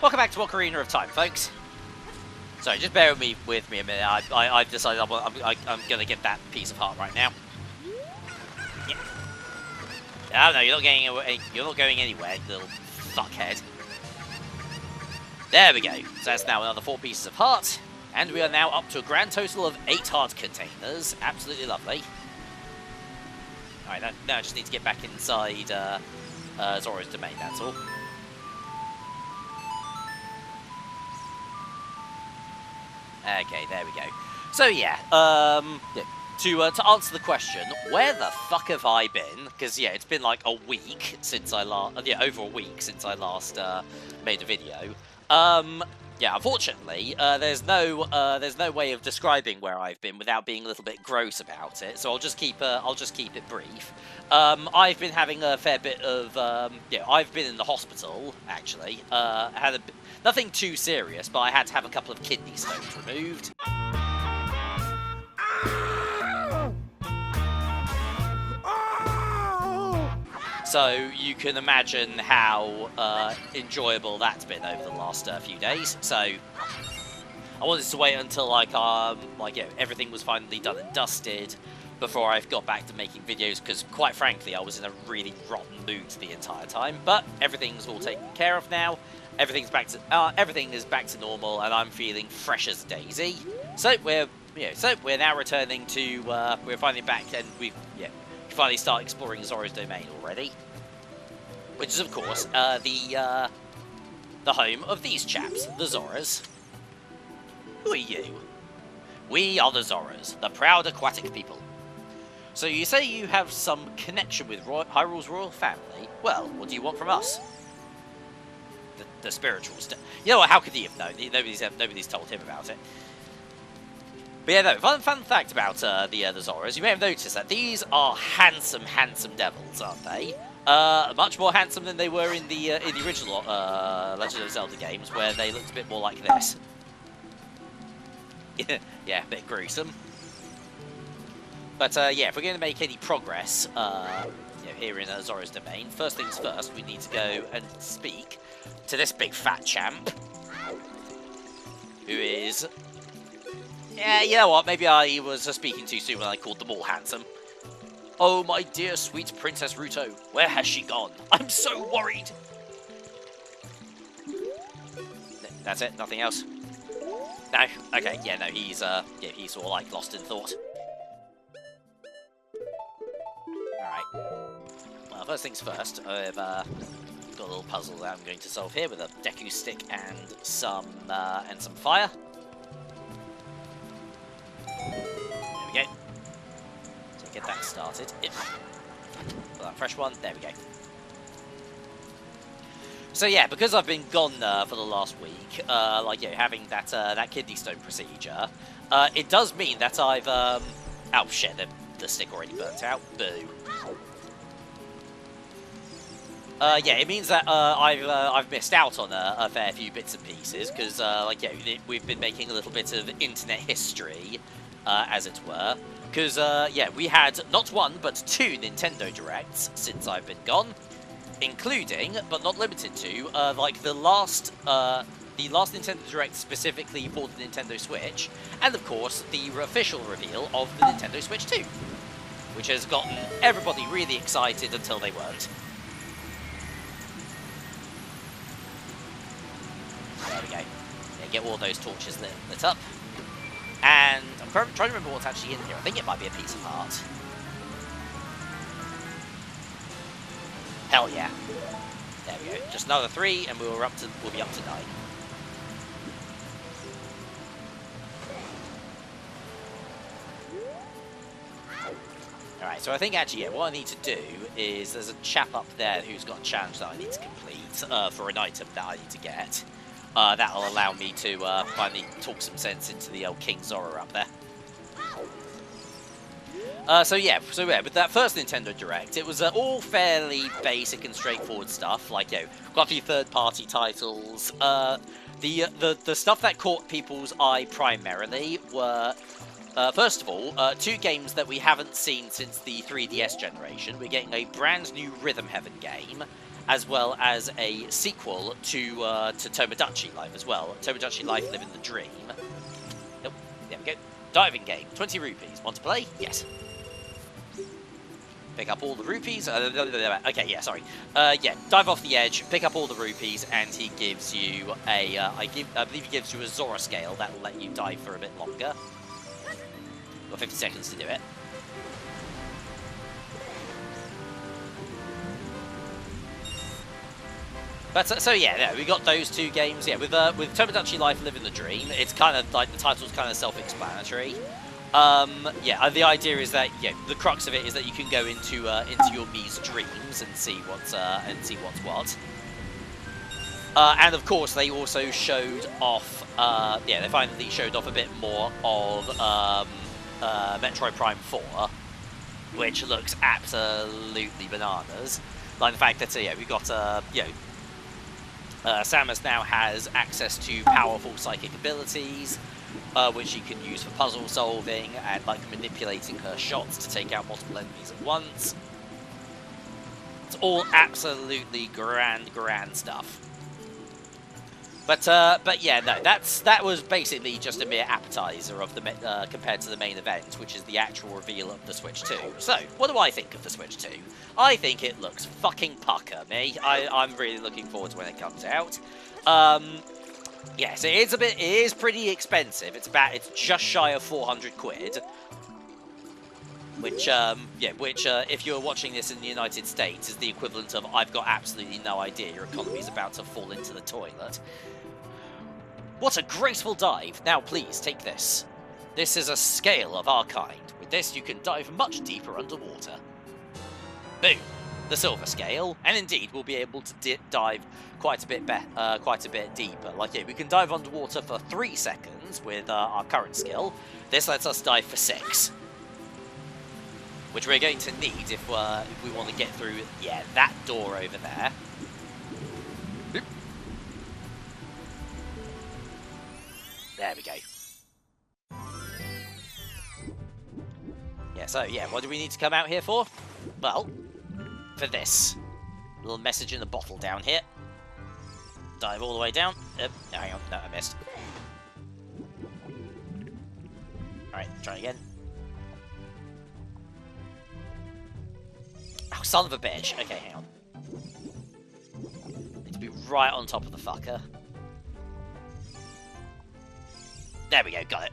Welcome back to Ocarina of Time, folks. Sorry, just bear with me a minute. I've decided I'm gonna get that piece of heart right now. Yeah. Oh no, you're not getting away. You're not going anywhere, little fuckhead. There we go. So that's now another 4 pieces of heart, and we are now up to a grand total of 8 heart containers. Absolutely lovely. All right, now I just need to get back inside Zora's domain. That's all. Okay, there we go. So yeah, to answer the question, where the fuck have I been? Because yeah, it's been like a week since I last, over a week since I last made a video. Yeah, unfortunately, there's no way of describing where I've been without being a little bit gross about it. So I'll just keep it brief. I've been having a fair bit of I've been in the hospital actually. Had nothing too serious, but I had to have a couple of kidney stones removed. So you can imagine how enjoyable that's been over the last few days. So I wanted to wait until everything was finally done and dusted before I got back to making videos, because quite frankly I was in a really rotten mood the entire time. But everything's all taken care of now. Everything is back to normal, and I'm feeling fresh as a daisy. So we're now returning to we're finally back, and we finally start exploring Zora's domain already, which is of course the home of these chaps, the Zoras. Who are you? We are the Zoras, the proud aquatic people. So you say you have some connection with Hyrule's royal family? Well, what do you want from us? The spiritual stuff. You know what? How could he have known? Nobody's told him about it. But yeah, no. Fun fact about the Zoras. You may have noticed that these are handsome devils, aren't they? Much more handsome than they were in the original Legend of Zelda games, where they looked a bit more like this. Yeah, a bit gruesome. But yeah, if we're going to make any progress here in Zora's domain, first things first, we need to go and speak to this big fat champ, who is... Yeah, you know what, maybe I was speaking too soon when I called them all handsome. Oh, my dear sweet Princess Ruto, where has she gone? I'm so worried! That's it, nothing else? No? Okay, yeah, no, he's sort of like lost in thought. Alright. Well, first things first, I've got a little puzzle that I'm going to solve here with a Deku stick and some fire. There we go. So get that started. Well, that fresh one. There we go. So yeah, because I've been gone for the last week, having that kidney stone procedure, it does mean that I've oh shit, the stick already burnt out. Boo. Yeah, it means that I've missed out on a fair few bits and pieces, because we've been making a little bit of internet history, as it were. Because yeah, we had not one but 2 Nintendo Directs since I've been gone, including but not limited to the last Nintendo Direct specifically for the Nintendo Switch, and of course the official reveal of the Nintendo Switch 2, which has gotten everybody really excited until they weren't. There we go. Yeah, get all those torches lit up. And I'm trying to remember what's actually in here. I think it might be a piece of heart. Hell yeah. There we go. Just another 3 and we'll be up to 9. Alright, so I think actually, yeah, what I need to do is there's a chap up there who's got a challenge that I need to complete for an item that I need to get. That'll allow me to finally talk some sense into the old King Zora up there. So yeah, with that first Nintendo Direct, it was all fairly basic and straightforward stuff, like, quite a few third-party titles. The stuff that caught people's eye primarily were, first of all, 2 games that we haven't seen since the 3DS generation. We're getting a brand new Rhythm Heaven game, as well as a sequel to Tomodachi Life as well. Tomodachi Life Living the Dream. Nope, there we go. Diving game, 20 rupees. Want to play? Yes. Pick up all the rupees. Okay, yeah, sorry. Yeah, dive off the edge, pick up all the rupees, and he gives you a. I believe he gives you a Zora scale that will let you dive for a bit longer. Got 50 seconds to do it. But so yeah, no, we got those two games. Yeah, with Tomodachi Life Living the Dream, it's kind of like the title's kind of self-explanatory. Yeah, the idea is that the crux of it is that you can go into your Mii's dreams and see what's what. And of course, they also showed off. Yeah, they finally showed off a bit more of Metroid Prime 4, which looks absolutely bananas. Like the fact that we got Samus now has access to powerful psychic abilities, which she can use for puzzle solving and like manipulating her shots to take out multiple enemies at once. It's all absolutely grand stuff. But yeah, no, that was basically just a mere appetizer of the compared to the main event, which is the actual reveal of the Switch 2. So, what do I think of the Switch 2? I think it looks fucking pucker, me. I'm really looking forward to when it comes out. Yes, it is pretty expensive. It's just shy of 400 quid. Which, if you're watching this in the United States, is the equivalent of I've got absolutely no idea. Your economy's about to fall into the toilet. What a graceful dive! Now please, take this. This is a scale of our kind. With this, you can dive much deeper underwater. Boom! The silver scale, and indeed, we'll be able to dive quite a bit deeper. Like, yeah, we can dive underwater for 3 seconds with our current skill. This lets us dive for 6. Which we're going to need if we want to get through, yeah, that door over there. Oop. There we go. Yeah, so, yeah, what do we need to come out here for? Well, for this. Little message in the bottle down here. Dive all the way down. Hang on, no, I missed. Alright, try again. Oh, son of a bitch. Okay, hang on. Need to be right on top of the fucker. There we go, got it.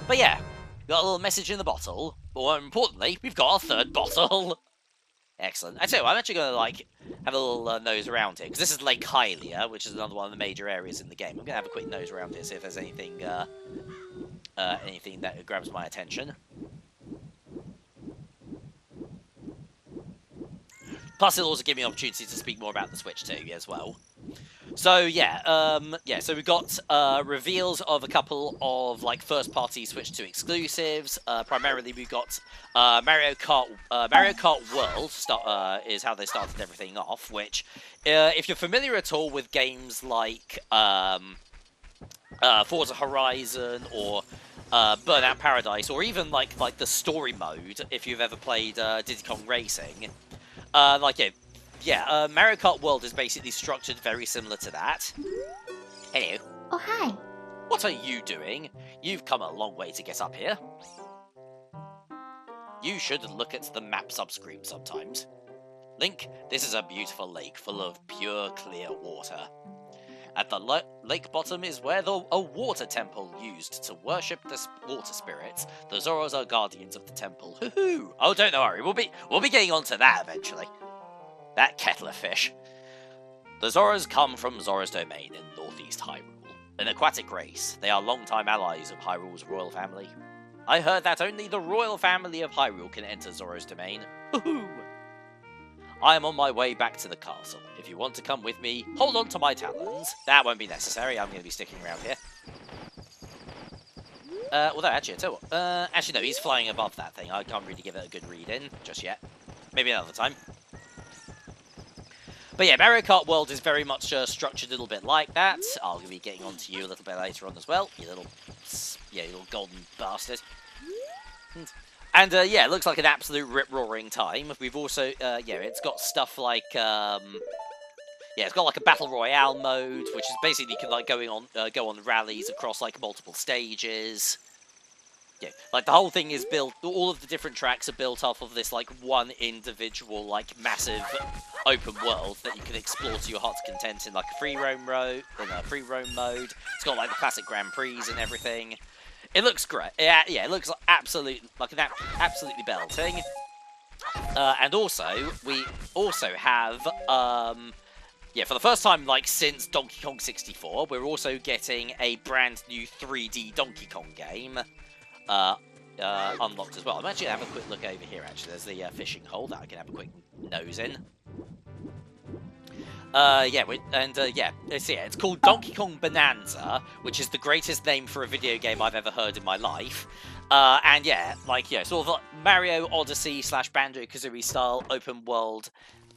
But yeah, got a little message in the bottle. But more importantly, we've got our 3rd bottle. Excellent. I tell you what, I'm actually going to, like, have a little nose around here. Because this is Lake Hylia, which is another one of the major areas in the game. I'm going to have a quick nose around here, see if there's anything, anything that grabs my attention. Plus, it'll also give me an opportunity to speak more about the Switch 2 as well. So, yeah, so we've got reveals of a couple of, like, first-party Switch 2 exclusives. Primarily, we've got Mario Kart World is how they started everything off, which, if you're familiar at all with games like Forza Horizon or Burnout Paradise, or even, like the story mode, if you've ever played Diddy Kong Racing, Mario Kart World is basically structured very similar to that. Hello. Oh, hi. What are you doing? You've come a long way to get up here. You should look at the map subscreen sometimes. Link, this is a beautiful lake full of pure, clear water. At the lake bottom is where a water temple used to worship the water spirits. The Zoras are guardians of the temple. Hoo-hoo! Oh, don't worry, we'll be getting onto that eventually. That kettle of fish. The Zoras come from Zora's domain in northeast Hyrule. An aquatic race, they are longtime allies of Hyrule's royal family. I heard that only the royal family of Hyrule can enter Zora's domain. Hoo-hoo! I am on my way back to the castle. If you want to come with me, hold on to my talons. That won't be necessary, I'm going to be sticking around here. Although, actually, I tell you what, actually, no, he's flying above that thing. I can't really give it a good read in just yet. Maybe another time. But yeah, Mario Kart World is very much structured a little bit like that. I'll be getting on to you a little bit later on as well, you little golden bastard. And yeah, it looks like an absolute rip-roaring time. We've also, yeah, it's got stuff like, yeah, it's got like a battle royale mode, which is basically you can like go on rallies across like multiple stages. Yeah, like the whole thing is built. All of the different tracks are built off of this like one individual like massive open world that you can explore to your heart's content in like a free roam mode. It's got like the classic Grand Prix and everything. It looks great. Yeah, it looks like absolutely belting. And also we also have yeah, for the first time like since Donkey Kong 64, we're also getting a brand new 3D Donkey Kong game. Unlocked as well. I'm actually going to have a quick look over here, actually. There's the fishing hole that I can have a quick nose in. Yeah, it's called Donkey Kong Bonanza, which is the greatest name for a video game I've ever heard in my life. And yeah, like, yeah, sort of like Mario Odyssey / Banjo-Kazooie style open world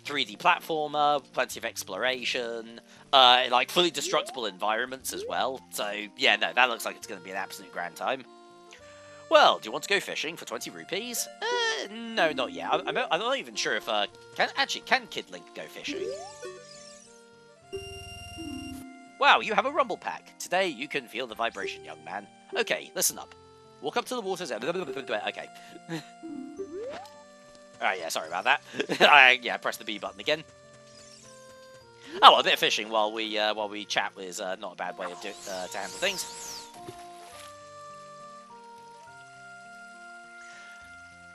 3D platformer, plenty of exploration, like fully destructible environments as well. So yeah, no, that looks like it's going to be an absolute grand time. Well, do you want to go fishing for 20 rupees? No, not yet. I'm not even sure if, can Kid Link go fishing? Wow, you have a rumble pack. Today you can feel the vibration, young man. Okay, listen up. Walk up to the water's edge. Okay. Alright, yeah, sorry about that. Yeah, press the B button again. Oh, well, a bit of fishing while we chat is not a bad way of to handle things.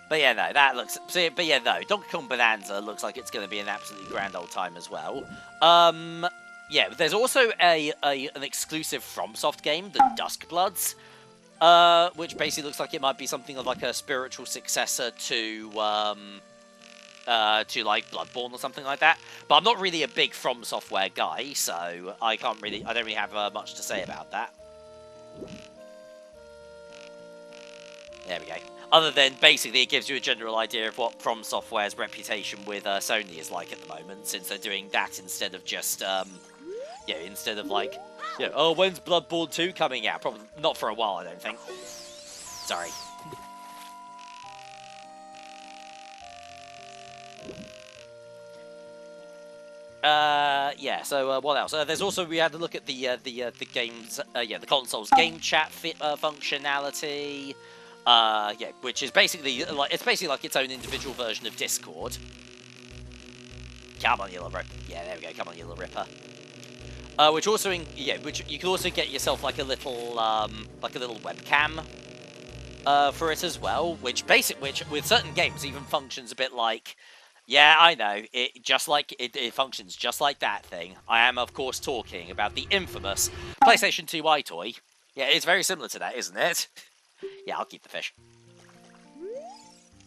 But yeah, no, that looks... But yeah, no, Donkey Kong Bonanza looks like it's going to be an absolutely grand old time as well. Yeah, there's also an exclusive FromSoft game, the Duskbloods, which basically looks like it might be something of like a spiritual successor to like Bloodborne or something like that. But I'm not really a big From Software guy, so I don't really have much to say about that. There we go. Other than, basically, it gives you a general idea of what From Software's reputation with Sony is like at the moment, since they're doing that instead of just, yeah, instead of like, yeah, oh, when's Bloodborne 2 coming out? Probably not for a while, I don't think. Sorry. Yeah, so, what else? There's also, we had a look at the game's, yeah, the console's game chat functionality. Yeah, which is basically like its own individual version of Discord. Come on, Yellow Ripper. Yeah, there we go. Come on, Yellow Ripper. Which also, which you can also get yourself like a little webcam for it as well. Which with certain games even functions a bit like. Yeah, I know. It functions just like that thing. I am, of course, talking about the infamous PlayStation 2 iToy. Yeah, it's very similar to that, isn't it? Yeah, I'll keep the fish.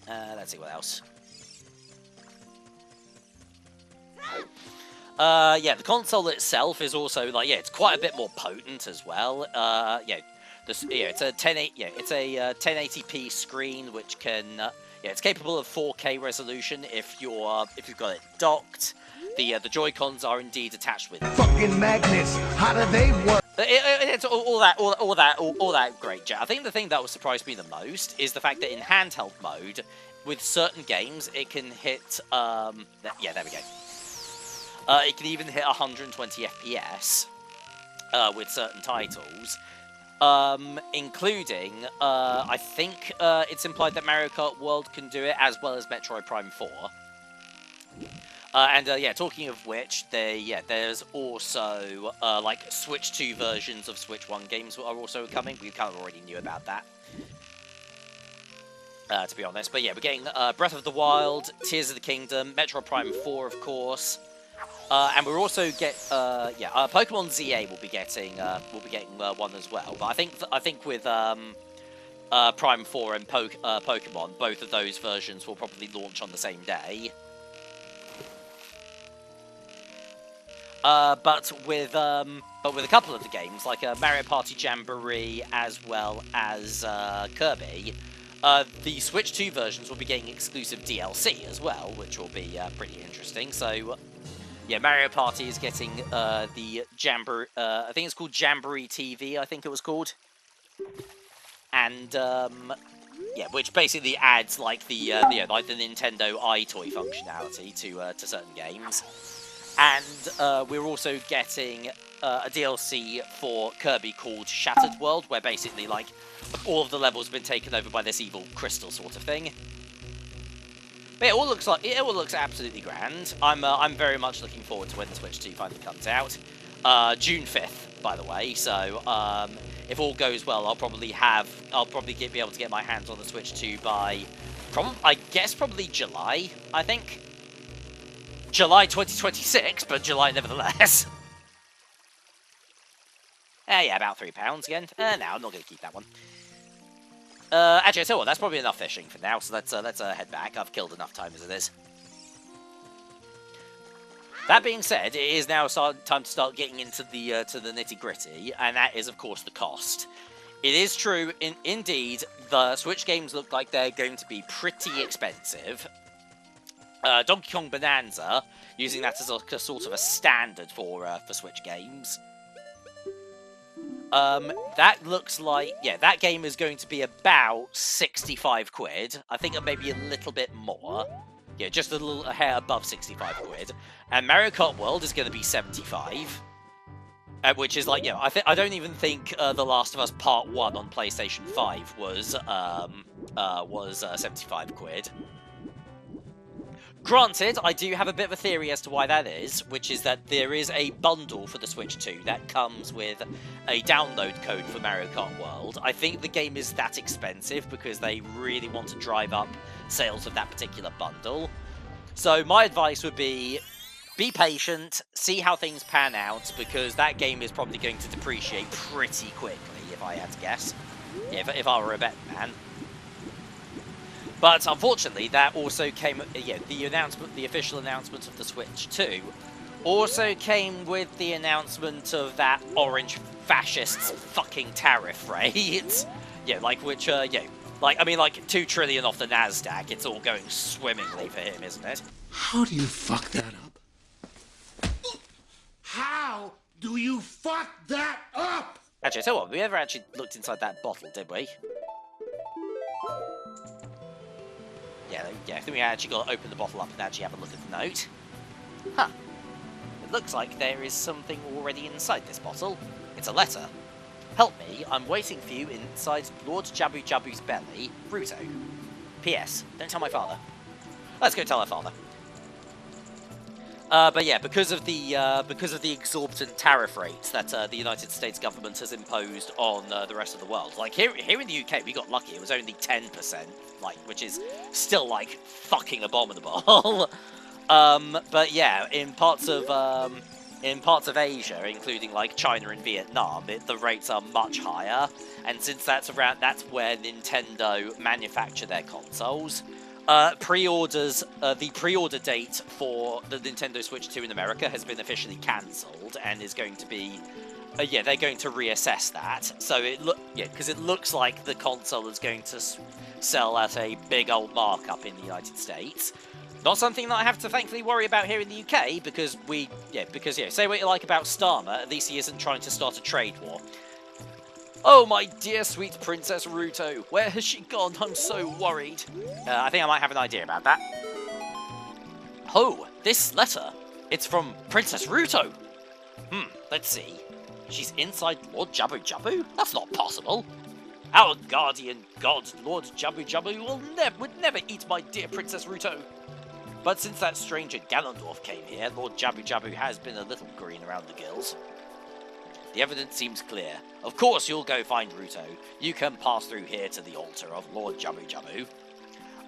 Let's see what else. Yeah, the console itself is also like, yeah, it's quite a bit more potent as well. Yeah, it's a 1080p screen which can, yeah, it's capable of 4K resolution if you've got it docked. The Joy-Cons are indeed attached with fucking magnets. How do they work? It's all that great jazz. I think the thing that will surprise me the most is the fact that in handheld mode, with certain games, it can hit. Yeah, there we go. It can even hit 120 FPS with certain titles, including. I think it's implied that Mario Kart World can do it, as well as Metroid Prime 4. And yeah, talking of which, there's also like Switch 2 versions of Switch 1 games are also coming. We kind of already knew about that, to be honest. But yeah, we're getting Breath of the Wild, Tears of the Kingdom, Metroid Prime 4, of course, and we're also Pokemon ZA will be getting one as well. But I think with Prime 4 and Pokemon, both of those versions will probably launch on the same day. But with a couple of the games, like Mario Party Jamboree as well as Kirby, the Switch 2 versions will be getting exclusive DLC as well, which will be pretty interesting. So, yeah, Mario Party is getting the Jamboree, I think it's called Jamboree TV, I think it was called. And, yeah, which basically adds like the like the Nintendo iToy functionality to certain games, and we're also getting a DLC for Kirby called Shattered World, where basically like all of the levels have been taken over by this evil crystal sort of thing. But it all looks absolutely grand. I'm very much looking forward to when the Switch 2 finally comes out. June 5th, by the way. So if all goes well, I'll probably be able to get my hands on the Switch 2 by I guess probably July. I think July 2026, but July nevertheless. Yeah, about £3 again. No, I'm not going to keep that one. Actually, I tell you what, that's probably enough fishing for now, so let's head back. I've killed enough time as it is. That being said, it is now time to start getting into the to the nitty-gritty, and that is, of course, the cost. It is true, indeed, the Switch games look like they're going to be pretty expensive. Donkey Kong Bonanza, using that as a sort of a standard for Switch games. That looks like, yeah, that game is going to be about 65 quid. I think maybe a little bit more. Yeah, just a hair above 65 quid. And Mario Kart World is going to be 75. Which is like, yeah, I don't even think The Last of Us Part 1 on PlayStation 5 was 75 quid. Granted, I do have a bit of a theory as to why that is, which is that there is a bundle for the Switch 2 that comes with a download code for Mario Kart World. I think the game is that expensive because they really want to drive up sales of that particular bundle. So my advice would be patient, see how things pan out, because that game is probably going to depreciate pretty quickly, if I had to guess. Yeah, if I were a betting man. But unfortunately, that also came. Yeah, the official announcement of the Switch 2, also came with the announcement of that orange fascist's fucking tariff rate. Yeah, like which, yeah, like I mean, like 2 trillion off the Nasdaq. It's all going swimmingly for him, isn't it? How do you fuck that up? How do you fuck that up? Actually, so what? We never actually looked inside that bottle, did we? Yeah, I think we actually got to open the bottle up and actually have a look at the note. Huh. It looks like there is something already inside this bottle. It's a letter. Help me, I'm waiting for you inside Lord Jabu Jabu's belly, Ruto. P.S. Don't tell my father. Let's go tell our father. But yeah, because of the exorbitant tariff rates that the United States government has imposed on the rest of the world, like here in the UK, we got lucky. It was only 10%, like, which is still like fucking abominable. But yeah, in parts of Asia, including like China and Vietnam, the rates are much higher. And since that's where Nintendo manufacture their consoles. The pre-order date for the Nintendo Switch 2 in America has been officially cancelled and is going to be, yeah, they're going to reassess that. So because it looks like the console is going to sell at a big old markup in the United States. Not something that I have to thankfully worry about here in the UK because say what you like about Starmer, at least he isn't trying to start a trade war. Oh, my dear sweet Princess Ruto, where has she gone? I'm so worried. I think I might have an idea about that. Oh, this letter. It's from Princess Ruto. Let's see. She's inside Lord Jabu Jabu? That's not possible. Our guardian god, Lord Jabu Jabu, would never eat my dear Princess Ruto. But since that stranger Ganondorf came here, Lord Jabu Jabu has been a little green around the gills. The evidence seems clear. Of course you'll go find Ruto. You can pass through here to the altar of Lord Jabu Jabu.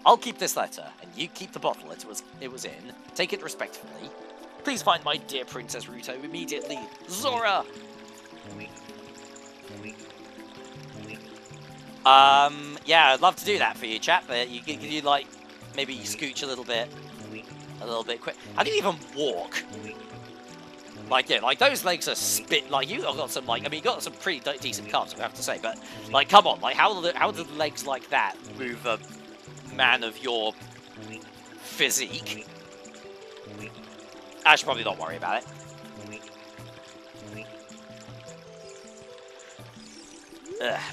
I'll keep this letter, and you keep the bottle it was in. Take it respectfully. Please find my dear Princess Ruto immediately. Zora! Yeah, I'd love to do that for you, chap. You like, maybe scooch a little bit quick. I can even walk. Like, yeah, like, those legs are like, you got some, like, I mean, you got some pretty decent calves, I have to say, but, like, come on, like, how do legs like that move a man of your physique? I should probably not worry about it.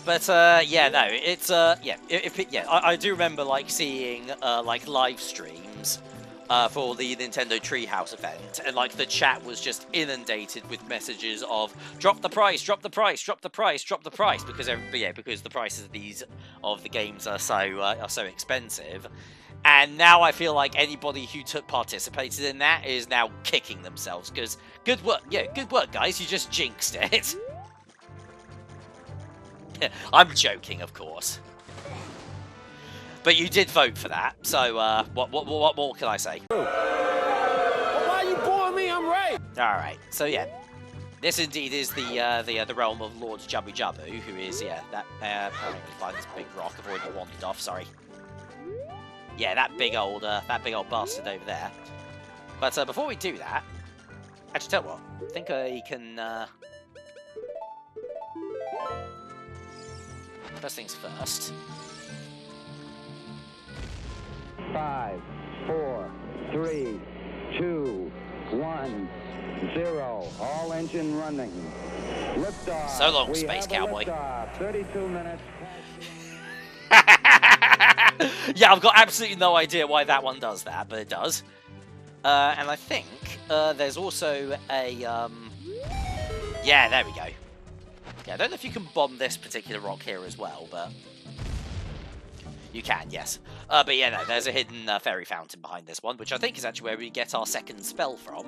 But yeah, no, it's yeah, yeah, I do remember like seeing like live streams for the Nintendo Treehouse event, and like the chat was just inundated with messages of drop the price, drop the price, drop the price, drop the price, because because the prices of the games are so expensive. And now I feel like anybody who participated in that is now kicking themselves, because good work, yeah, good work, guys, you just jinxed it. I'm joking, of course. But you did vote for that, so what more can I say? Well, why you boring me? I'm right. All right, so yeah, this indeed is the realm of Lord Jabbu Jabbu, who is that apparently find this big rock. I've already wandered off. Sorry. Yeah, that big old bastard over there. But before we do that, actually, tell you what, I think I can. First things first. 5, 4, 3, 2, 1, 0. All engine running. Liftoff. So long, Space Cowboy. 32 minutes. Yeah, I've got absolutely no idea why that one does that, but it does. And I think there's also a yeah, there we go. Yeah, I don't know if you can bomb this particular rock here as well, but you can, yes. But yeah, no, there's a hidden fairy fountain behind this one, which I think is actually where we get our second spell from.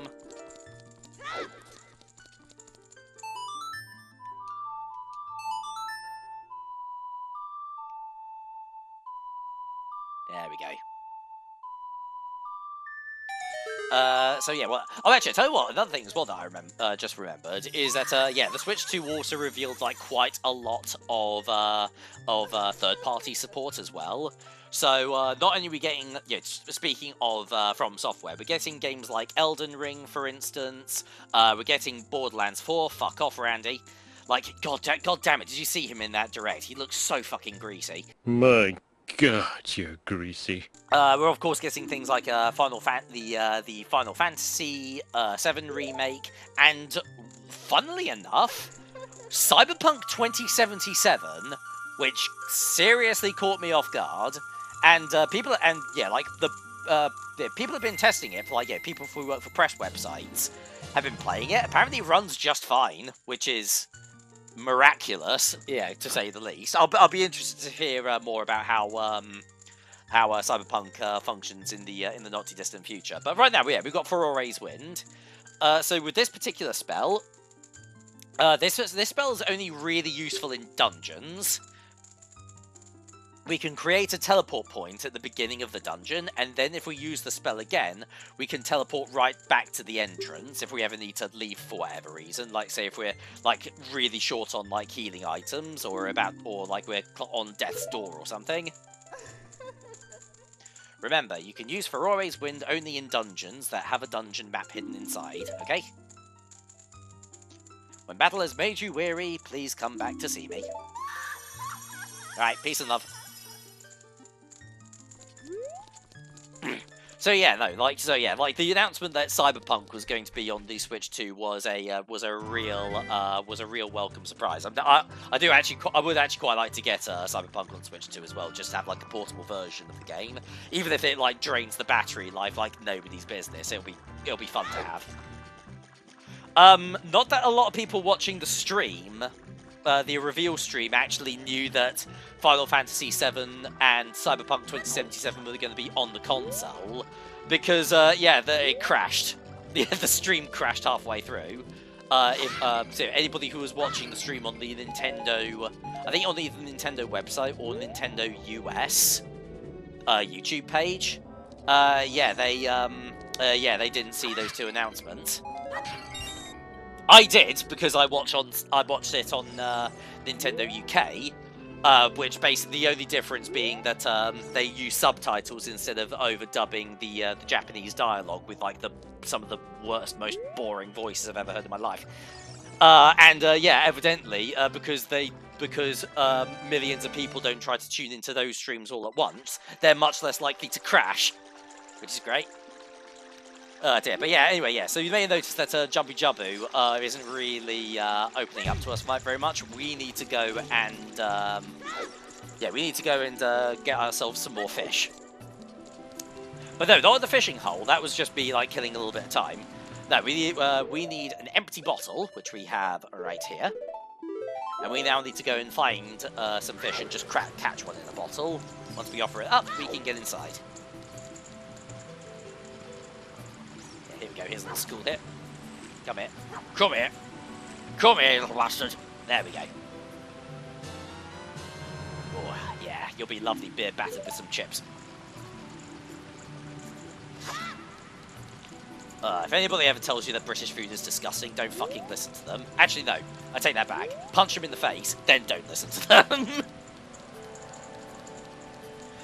There we go. So yeah, well, oh, actually, I tell you what, another thing as well that I just remembered is that yeah, the Switch 2 also revealed like quite a lot of third-party support as well. So not only are we getting, speaking of From Software, we're getting games like Elden Ring, for instance. We're getting Borderlands 4. Fuck off, Randy. Like, god damn it! Did you see him in that direct? He looks so fucking greasy. My God, you're greasy. We're of course getting things like the Final Fantasy VII remake, and funnily enough, Cyberpunk 2077, which seriously caught me off guard. And people have been testing it. Like people who work for press websites have been playing it. Apparently, it runs just fine, which is miraculous, to say the least. I'll be interested to hear more about how Cyberpunk functions in the not too distant future. But right now, we've got Furore's Wind. So with this particular spell, this spell is only really useful in dungeons. We can create a teleport point at the beginning of the dungeon, and then if we use the spell again, we can teleport right back to the entrance if we ever need to leave for whatever reason. Like, say if we're like really short on like healing items, or like we're on death's door or something. Remember, you can use Furore's Wind only in dungeons that have a dungeon map hidden inside, okay? When battle has made you weary, please come back to see me. Alright, peace and love. So yeah, the announcement that Cyberpunk was going to be on the Switch 2 was a real welcome surprise. I would actually quite like to get Cyberpunk on Switch 2 as well, just to have like a portable version of the game, even if it like drains the battery life like nobody's business. It'll be fun to have. Not that a lot of people watching the stream, the reveal stream, actually knew that Final Fantasy VII and Cyberpunk 2077 were going to be on the console, because it crashed. The stream crashed halfway through. So anybody who was watching the stream on the Nintendo, I think on either the Nintendo website or Nintendo US YouTube page, they didn't see those two announcements. I did, because I watched it on Nintendo UK, which basically the only difference being that they use subtitles instead of overdubbing the Japanese dialogue with like some of the worst, most boring voices I've ever heard in my life. Evidently, because millions of people don't try to tune into those streams all at once, they're much less likely to crash, which is great. Dear. But yeah, anyway, yeah. So you may notice that Jumpy Jabbu isn't really opening up to us very much. We need to go and yeah, we need to go and get ourselves some more fish. But no, not at the fishing hole. That was just me like killing a little bit of time. No, we need an empty bottle, which we have right here. And we now need to go and find some fish and just catch one in a bottle. Once we offer it up, we can get inside. Yeah, here we go. Here's a little school hit. Come here. Come here. Come here, little bastard. There we go. Oh, yeah. You'll be lovely beer battered with some chips. If anybody ever tells you that British food is disgusting, don't fucking listen to them. Actually, no. I take that back. Punch them in the face, then don't listen to them.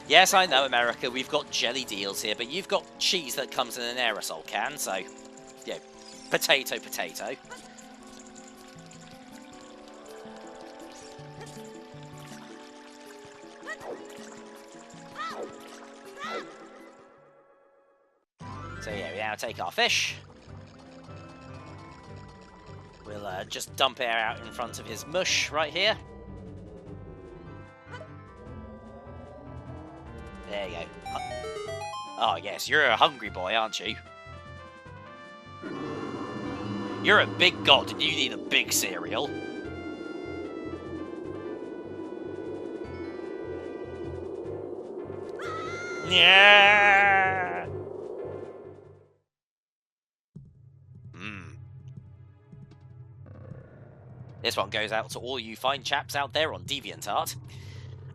Yes, I know, America, we've got jelly deals here, but you've got cheese that comes in an aerosol can, so, yeah, potato, potato. So yeah, we now take our fish. We'll just dump it out in front of his mush right here. There you go. Oh yes, you're a hungry boy, aren't you? You're a big god and you need a big cereal. Yeah. This one goes out to all you fine chaps out there on DeviantArt.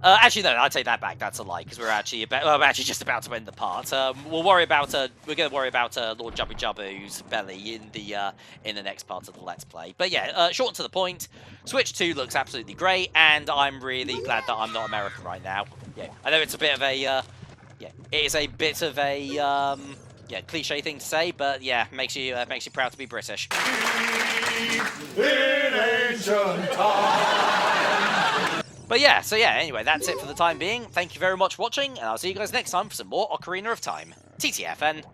Actually, no, I take that back. That's a lie, because we're actually just about to end the part. We'll worry about we're going to worry about Lord Jumpy Jabbu's belly in the next part of the Let's Play. But yeah, short and to the point. Switch 2 looks absolutely great, and I'm really glad that I'm not American right now. Yeah, I know it's a bit of a yeah, it is a bit of a yeah, cliche thing to say, but yeah, makes you proud to be British. In ancient time. But yeah, so yeah, anyway, that's it for the time being. Thank you very much for watching, and I'll see you guys next time for some more Ocarina of Time. TTFN.